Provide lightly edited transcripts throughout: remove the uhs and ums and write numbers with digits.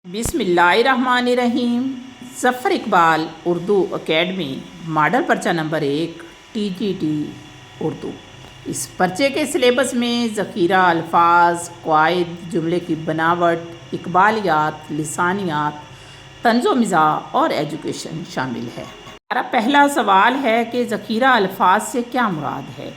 बिस्मिल्लाहिर्रहमानिर्रहीम। Zafar Iqbal Urdu academy model पर्चा number 1 TGT Urdu. इस पर्चे के सिलेबस में ज़ख़ीरा अल्फाज, क़वाइद, जुमले की बनावट, इकबालियात, लिसानियात, तंज़ो मिज़ाह और एजुकेशन शामिल है। हमारा पहला सवाल है कि ज़ख़ीरा अल्फाज से क्या मुराद है।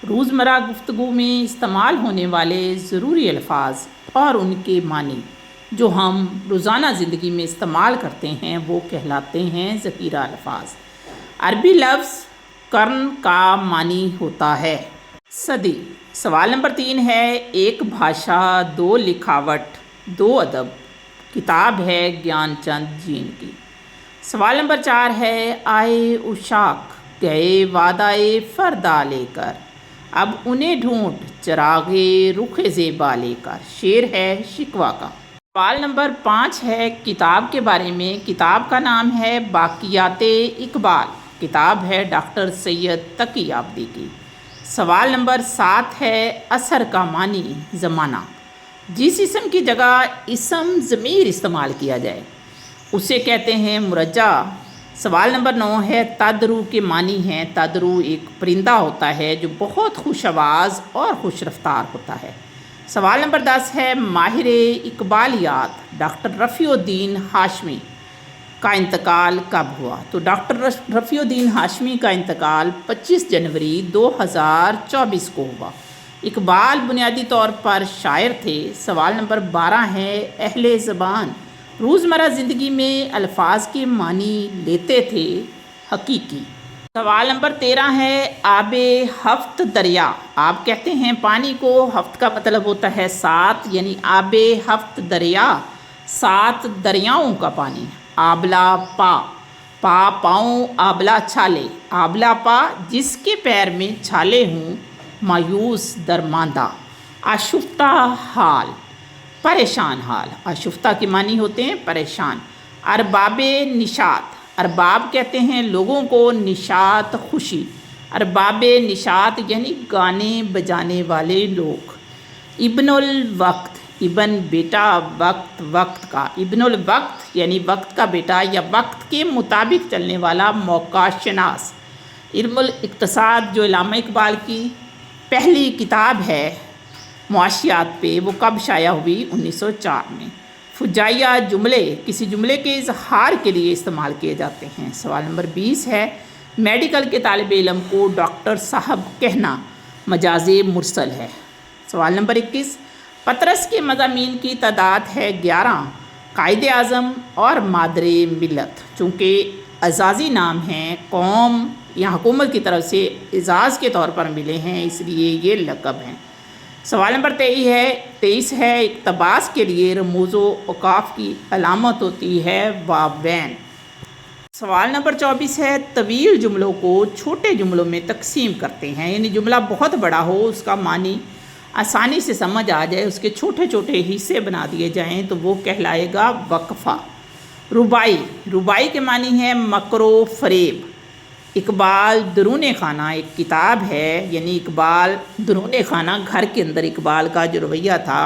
रोज़मर्रा गुफ्तगू में इस्तेमाल होने वाले ज़रूरी अल्फाज और उनके मानी जो हम रोज़ाना ज़िंदगी में इस्तेमाल करते हैं वो कहलाते हैं ज़ख़ीरा अल्फाज। अरबी लफ्ज़ कर्न का मानी होता है सदी। सवाल नंबर 3 है, एक भाषा, दो लिखावट, दो अदब। किताब है ज्ञानचंद जीन की। सवाल नंबर 4 है, आए उशाक गए वादाए फ़रदा लेकर, अब उन्हें ढूंढ चरागे रुखे ज़ेबा लेकर। शेर है शिकवा का। सवाल नंबर 5 है, किताब के बारे में। किताब का नाम है बाक़ियाते इकबाल। किताब है डॉक्टर सैयद तकी आबदी की। सवाल नंबर 7 है, असर का मानी ज़माना। जिस इसम की जगह इसम ज़मीर इस्तेमाल किया जाए उसे कहते हैं मुरज्जा। सवाल नंबर 9 है, तदरू के मानी हैं। तदरू एक परिंदा होता है जो बहुत खुश आवाज़ और खुश रफ्तार होता है। सवाल नंबर 10 है, माहिर इकबालियात डॉक्टर रफ़ीउद्दीन हाशमी का इंतकाल कब हुआ। तो डॉक्टर रफ़ीउद्दीन हाशमी का इंतकाल 25 जनवरी 2024 को हुआ। इकबाल बुनियादी तौर पर शायर थे। सवाल नंबर 12 है, अहले ज़बान रोज़मर्रा ज़िंदगी में अल्फाज के मानी लेते थे हकीकी। सवाल नंबर 13 है, आबे हफ्त दरिया। आप कहते हैं पानी को, हफ्त का मतलब होता है 7, यानी आबे हफ्त दरिया 7 दरियाओं का पानी। आबला पा, पा पाँव, आबला छाले। आबला पा जिसके पैर में छाले हों, मायूस दरमांदा। आशुफ्ता हाल, परेशान हाल। आशुफ्ता के मानी होते हैं परेशान। अरबाबे निशात, अरबाब कहते हैं लोगों को, निशात खुशी। अरबाबे निशात यानी गाने बजाने वाले लोग। इब्नुल वक्त, इब्न बेटा, वक्त वक्त का। इब्नुल वक्त यानी वक्त का बेटा या वक्त के मुताबिक चलने वाला मौका शनास। इल्मुल इक्तिसाद जो अल्लामा इकबाल की पहली किताब है मुआशियात पे, वो कब शाया हुई? 1904 में। फुजाइया जुमले किसी जुमले के इजहार के लिए इस्तेमाल किए जाते हैं। सवाल नंबर 20 है, मेडिकल के तालिब इल्म को डॉक्टर साहब कहना मजाज़े मुरसल है। सवाल नंबर 21, पतरस के मज़ामीन की तादाद है 11। कायदे आज़म और मादरे मिलत चूँकि अज़ाज़ी नाम हैं, कौम या हुकूमत की तरफ से एजाज़ के तौर पर मिले हैं, इसलिए ये लक़ब हैं। सवाल नंबर 23 है, इक़्तिबास के लिए रमूज़ो औक़ाफ़ की अलामत होती है वावैन। सवाल नंबर 24 है, तवील जुमलों को छोटे जुमलों में तकसीम करते हैं, यानी जुमला बहुत बड़ा हो, उसका मानी आसानी से समझ आ जाए, उसके छोटे छोटे हिस्से बना दिए जाएं तो वो कहलाएगा वक्फ़ा। रुबाई, रुबाई के मानी है मकरो फ़रेब। इकबाल दरूने खाना एक किताब है, यानी इकबाल दरूने खाना घर के अंदर इकबाल का जो रवैया था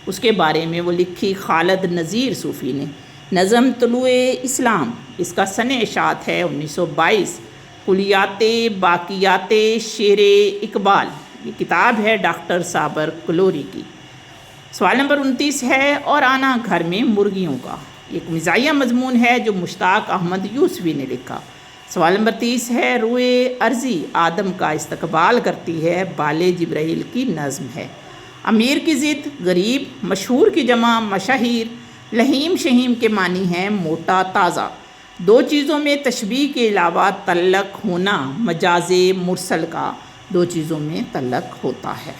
उसके बारे में वो लिखी खालिद नज़ीर सूफ़ी ने। नज़म तुलुए इस्लाम, इसका सन इशात है 1922। कुलियाते बाक़ियाते शेरे इकबाल, ये किताब है डॉक्टर साबर कलोरी की। सवाल नंबर 29 है, और आना घर में मुर्गियों का, एक मिज़ाहिया मज़मून है जो मुश्ताक अहमद यूसुफ़ी ने लिखा। सवाल नंबर 30 है, रुए अर्ज़ी आदम का इस्तकबाल करती है, बाले जिब्राइल की नज़्म है। अमीर की ज़िद गरीब, मशहूर की जमा मशाहिर। लहीम शहीम के मानी हैं मोटा ताज़ा। दो चीज़ों में तशबीह के अलावा तल्लक होना मजाज़े मुरसल का, दो चीज़ों में तल्लक होता है।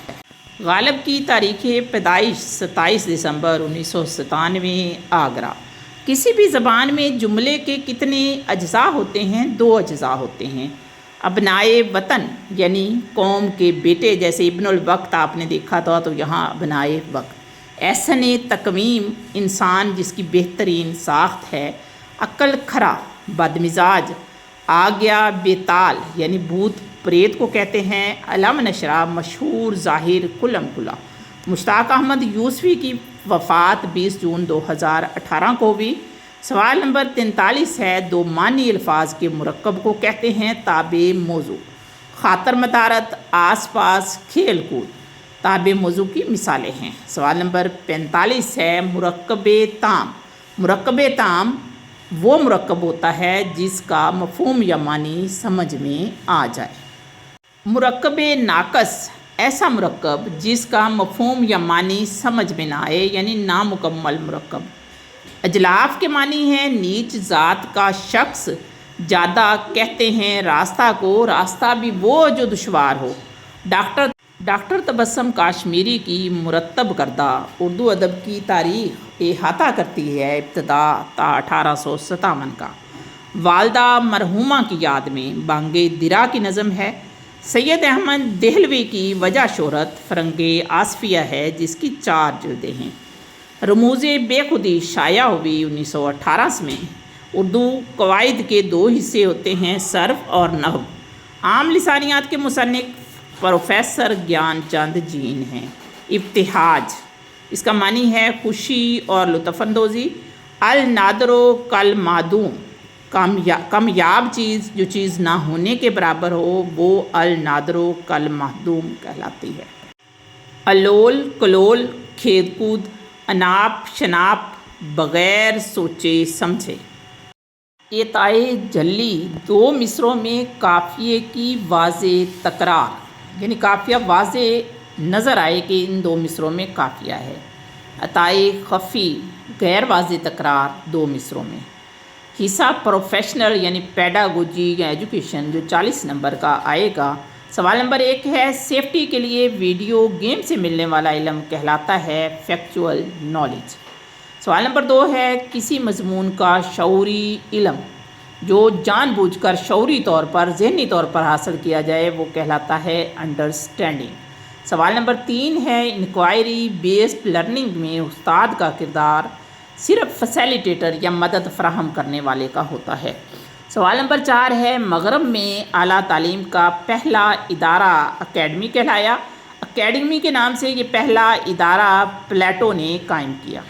गालिब की तारीख़ पैदाइश 27 दिसंबर 1997 आगरा। किसी भी ज़बान में जुमले के कितने अज्ज़ा होते हैं? 2 अज्ज़ा होते हैं। अबनाए वतन यानी कौम के बेटे, जैसे इब्नुल वक्त आपने देखा था तो यहाँ अबनाए वक्त। एहसन तकवीम इंसान जिसकी बेहतरीन साख्त है। अक्ल खरा, बदमिजाज। आ गया बेताल यानी भूत प्रेत को कहते हैं। अलम नशरा मशहूर ज़ाहिर कुलम कुला। मुश्ताक अहमद यूसुफ़ी की वफ़ात 20 जून 2018 को हुई। सवाल नंबर 43 है, दो मानी अल्फाज के मुरक्कब को कहते हैं ताबे मौजू। खातर मतारत, आस पास, खेल कूद ताबे मौजू की मिसालें हैं। सवाल नंबर 45 है, मुरक्कबे ताम। मुरक्कबे ताम वो मुरक्कब होता है जिसका मफ़हूम या मानी समझ में आ जाए। मुरक्कबे नाकस ऐसा मुरक्कब जिसका मफ़हूम या मानी समझ में ना आए, यानी नामुकम्मल मुरक्कब। अजलाफ के मानी हैं नीच ज़ात का शख्स, ज़्यादा कहते हैं रास्ता को, रास्ता भी वो जो दुश्वार हो। डॉक्टर तबस्सुम काश्मीरी की मुरत्तब करदा उर्दू अदब की तारीख़ इहाता करती है इब्तदा ता 1857 का। वालदा मरहूमा की याद में बांगे दिरा की नज़म है। सैयद अहमद देहलवी की वजह शोहरत फ़रंगे आसफिया है जिसकी 4 जिल्दें हैं। रमूज़े बेखुदी शाया हुई 1918 में। उर्दू कवायद के 2 हिस्से होते हैं, सर्फ और नहव। आम लिसानियात के मुसन्निफ़ प्रोफेसर ज्ञान चंद जीन हैं। इब्तिहाज इसका मानी है खुशी और लुत्फ़अंदोज़ी। अल नादरो कल मादूम कामयाब चीज़ जो चीज़ ना होने के बराबर हो वो अल नादरो कल मादूम कहलाती है। अलोल कलोल खेद कूद, अनाप शनाप बग़ैर सोचे समझे। ये ताए जल्ली 2 मिसरों में काफ़िए की वाज़े तकरार, यानी काफ़िया वाज़े नज़र आए कि इन 2 मिसरों में काफ़िया है। अताए खफ़ी गैर वाज़े तकरार 2 मिसरों में। हिस्सा प्रोफेशनल यानी पेडागोजी या एजुकेशन जो 40 नंबर का आएगा। सवाल नंबर 1 है, सेफ्टी के लिए वीडियो गेम से मिलने वाला इल्म कहलाता है फैक्चुअल नॉलेज। सवाल नंबर 2 है, किसी मजमून का शऊरी इल्म जो जानबूझकर शऊरी तौर पर ज़हनी तौर पर हासिल किया जाए वो कहलाता है अंडरस्टैंडिंग। सवाल नंबर 3 है, इंक्वायरी बेस्ड लर्निंग में उस्ताद का किरदार सिर्फ फैसिलिटेटर या मदद फराहम करने वाले का होता है। सवाल नंबर 4 है, मगरब में आला तालीम का पहला इदारा अकेडमी कहलाया। अकेडमी के नाम से ये पहला इदारा प्लेटो ने कायम किया।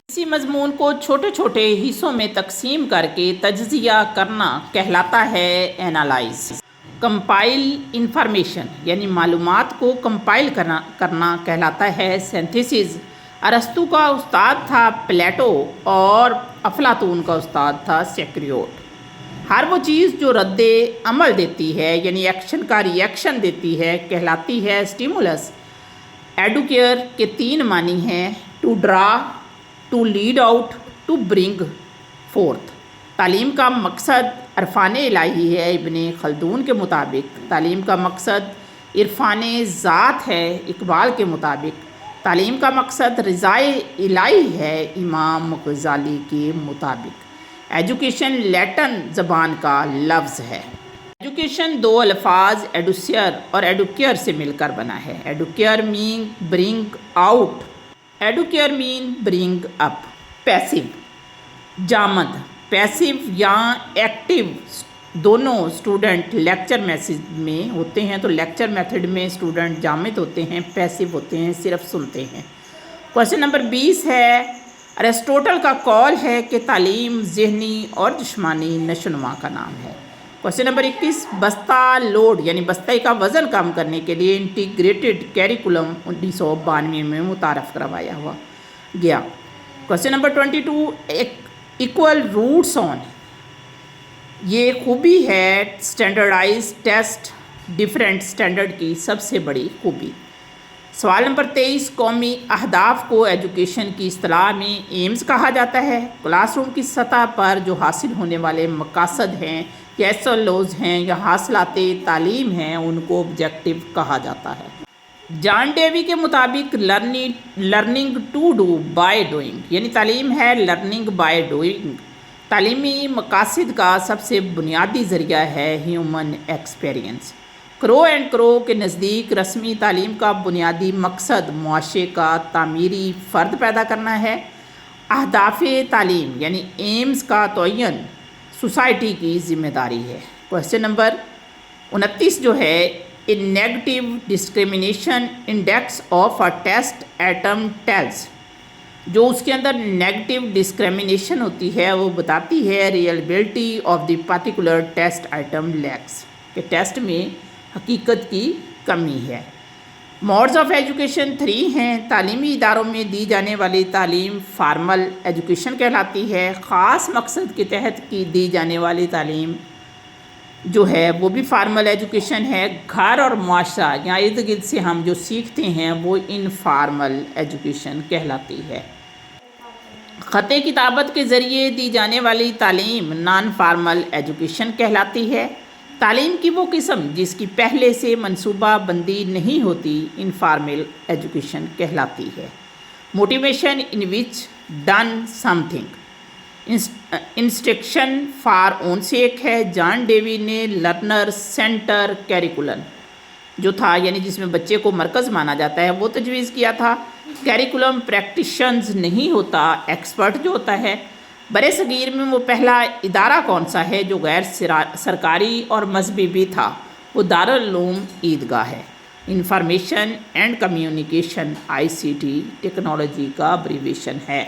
इसी मजमून को छोटे छोटे हिस्सों में तकसीम करके तज्ज़िया करना कहलाता है एनालाइज। कंपाइल इंफॉर्मेशन यानी मालूमात को कंपाइल करना कहलाता है सिंथेसिस। अरस्तु का उस्ताद था प्लेटो और अफलातून का उस्ताद था सेक्रियोट। हर वो चीज़ जो रद्दे अमल देती है यानी एक्शन का रिएक्शन देती है कहलाती है स्टिमुलस। एडुकेयर के 3 मानी हैं, to draw, to lead out, to bring forth. तालीम का मकसद इरफान इलाही है। इब्ने खल्दून के मुताबिक तालीम का मकसद इरफान ज़ात है। इकबाल के मुताबिक तालीम का मकसद रिज़ाए इलाही है। इमाम गज़ाली के मुताबिक एजुकेशन लैटिन ज़बान का लफ्ज़ है। एजुकेशन 2 अल्फाज एडुसियर और एडुकेयर से मिलकर बना है। Educare mean bring out, educare mean bring up. Passive जामद, पैसिव या एक्टिव दोनों स्टूडेंट लेक्चर मैसेज में होते हैं तो लेक्चर मेथड में स्टूडेंट जामिद होते हैं, पैसिव होते हैं, सिर्फ सुनते हैं। क्वेश्चन नंबर 20 है, अरिस्टोटल का कौल है कि तालीम ज़हनी और जिस्मानी नशोनुमा का नाम है। क्वेश्चन नंबर 21, बस्ता लोड यानी बस्ते का वज़न कम करने के लिए इंटीग्रेटेड कैरिकुलम 1992 में मुतारफ़ करवाया हुआ गया। Question number 22, equal roots on, ये खूबी है स्टैंडर्डाइज टेस्ट डिफरेंट स्टैंडर्ड की सबसे बड़ी खूबी। सवाल नंबर 23, कौमी अहदाफ को एजुकेशन की इस्तिलाह में एम्स कहा जाता है। क्लासरूम की सतह पर जो हासिल होने वाले मकासद हैं या एसएलओज़ हैं या हासिलाते तालीम हैं उनको ऑब्जेक्टिव कहा जाता है। जॉन डेवी के मुताबिक learning to do by doing यानी तालीम है लर्निंग बाय डूइंग। तालीमी मकासद का सबसे बुनियादी ज़रिया है human experience. Crow and crow के नज़दीक रस्मी तालीम का बुनियादी मकसद मुआशरे का तामीरी फ़र्द पैदा करना है। अहदाफ़े तालीम यानी एम्स का तयन सोसाइटी की ज़िम्मेदारी है। क्वेश्चन नंबर 29 जो है, a negative discrimination index of a test item tells, جو اس کے اندر نیگیٹو ڈسکریمنیشن ہوتی ہے وہ بتاتی ہے reliability of the particular test item lacks, کہ ٹیسٹ میں حقیقت کی کمی ہے۔ موڈز آف ایجوکیشن 3 ہیں۔ تعلیمی اداروں میں دی جانے والی تعلیم فارمل ایجوکیشن کہلاتی ہے۔ خاص مقصد کے تحت کی دی جانے والی تعلیم جو ہے وہ بھی فارمل ایجوکیشن ہے۔ گھر اور معاشرہ یا ارد گرد سے ہم جو سیکھتے ہیں وہ انفارمل ایجوکیشن کہلاتی ہے۔ خط کتابت کے ذریعے دی جانے والی تعلیم نان فارمل ایجوکیشن کہلاتی ہے۔ تعلیم کی وہ قسم جس کی پہلے سے منصوبہ بندی نہیں ہوتی انفارمل ایجوکیشن کہلاتی ہے۔ Motivation in which done something, instruction for own sake ہے۔ جان ڈیوی نے لرنر سینٹر کیریکولم جو تھا، یعنی جس میں بچے کو مرکز مانا جاتا ہے، وہ تجویز کیا تھا۔ کیریکولم پریکٹیشنز نہیں ہوتا، ایکسپرٹ جو ہوتا ہے۔ برِ صغیر میں وہ پہلا ادارہ کون سا ہے جو غیر سرکاری اور مذہبی بھی تھا؟ وہ دارالعلوم عیدگاہ ہے۔ Information and communication ICT technology کا ابریویشن ہے۔